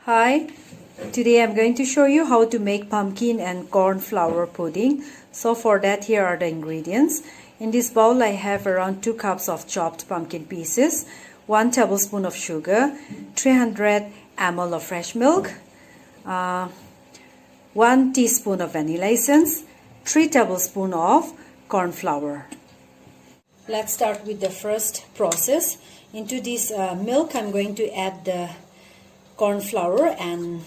Hi, today I'm going to show you how to make pumpkin and corn flour pudding. So for that, here are the ingredients. In this bowl I have around 2 cups of chopped pumpkin pieces, 1 tablespoon of sugar, 300 ml of fresh milk, 1 teaspoon of vanilla essence, 3 tablespoons of corn flour. Let's start with the first process. Into this milk I'm going to add the corn flour and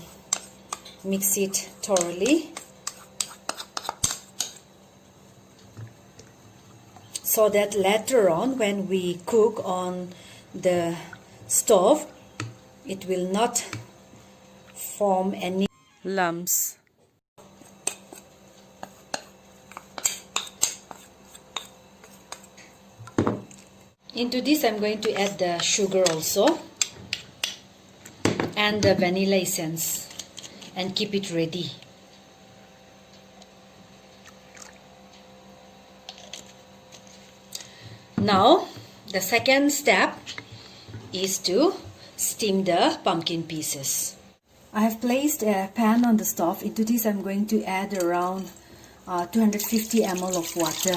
mix it thoroughly so that later on when we cook on the stove it will not form any lumps. Into this I'm going to add the sugar also and the vanilla essence and keep it ready. Now the second step is to steam the pumpkin pieces. I have placed a pan on the stove. Into this I'm going to add around 250 ml of water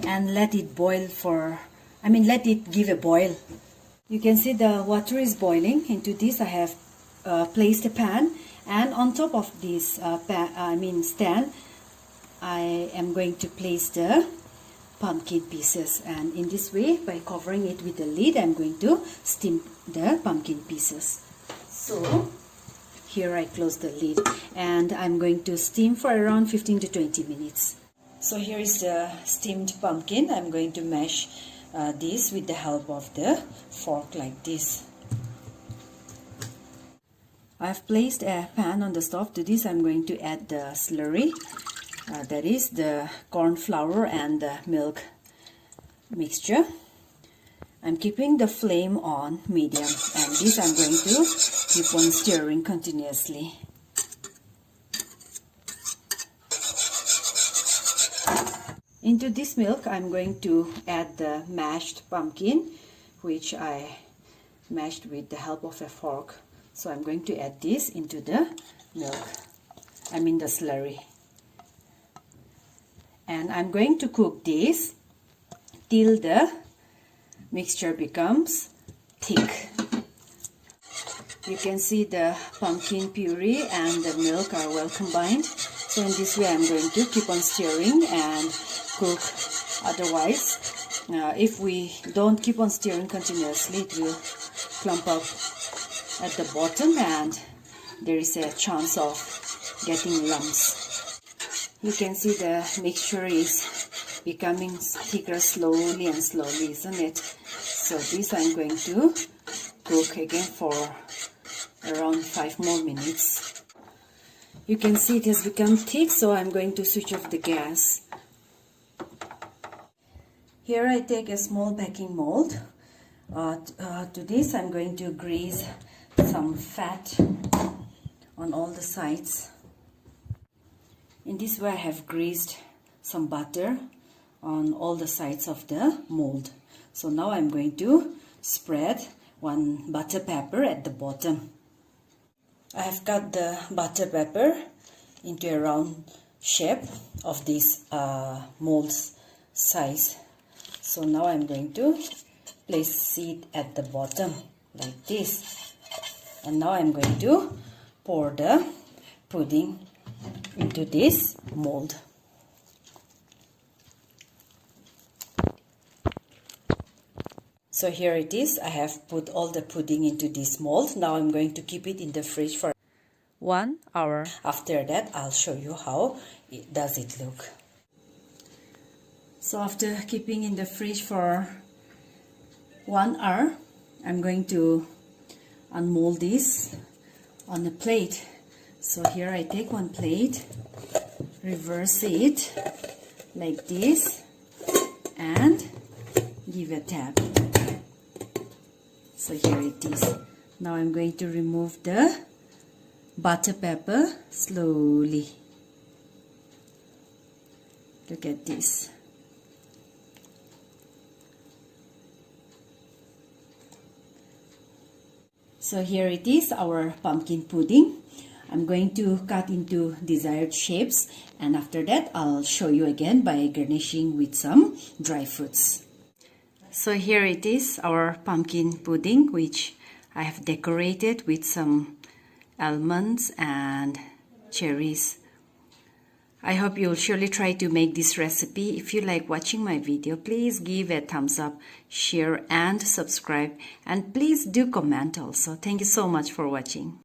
and let it boil let it give a boil. You can see the water is boiling. Into this I have placed a pan, and on top of this stand I am going to place the pumpkin pieces, and in this way, by covering it with the lid, I'm going to steam the pumpkin pieces. So here I close the lid and I'm going to steam for around 15 to 20 minutes. So here is the steamed pumpkin. I'm going to mash this with the help of the fork like this. I've placed a pan on the stove. To this I'm going to add the slurry, that is the corn flour and the milk mixture. I'm keeping the flame on medium, and this I'm going to keep on stirring continuously. Into this milk I'm going to add the mashed pumpkin, which I mashed with the help of a fork. So I'm going to add this into the milk, the slurry. And I'm going to cook this till the mixture becomes thick. You can see the pumpkin puree and the milk are well combined. So in this way I'm going to keep on stirring and cook. Otherwise, if we don't keep on stirring continuously, it will clump up at the bottom and there is a chance of getting lumps. You can see the mixture is becoming thicker slowly and slowly, isn't it? So this I'm going to cook again for around 5 more minutes. You can see it has become thick, so I'm going to switch off the gas. Here I take a small baking mold. To this I'm going to grease some fat on all the sides. In this way I have greased some butter on all the sides of the mold. So now I'm going to spread 1 butter pepper at the bottom. I have cut the butter pepper into a round shape of this mold's size. So now I'm going to place it at the bottom like this. And now I'm going to pour the pudding into this mold. So here it is. I have put all the pudding into this mold. Now I'm going to keep it in the fridge for 1 hour. After that, I'll show you how does it look. So after keeping in the fridge for 1 hour, I'm going to unmold this on a plate. So here I take 1 plate, reverse it like this and give a tap. So here it is. Now I'm going to remove the butter pepper slowly. Look at this. So here it is, our pumpkin pudding. I'm going to cut into desired shapes, and after that I'll show you again by garnishing with some dry fruits. So here it is, our pumpkin pudding, which I have decorated with some almonds and cherries. I hope you'll surely try to make this recipe. If you like watching my video, please give a thumbs up, share and subscribe, and please do comment also. Thank you so much for watching.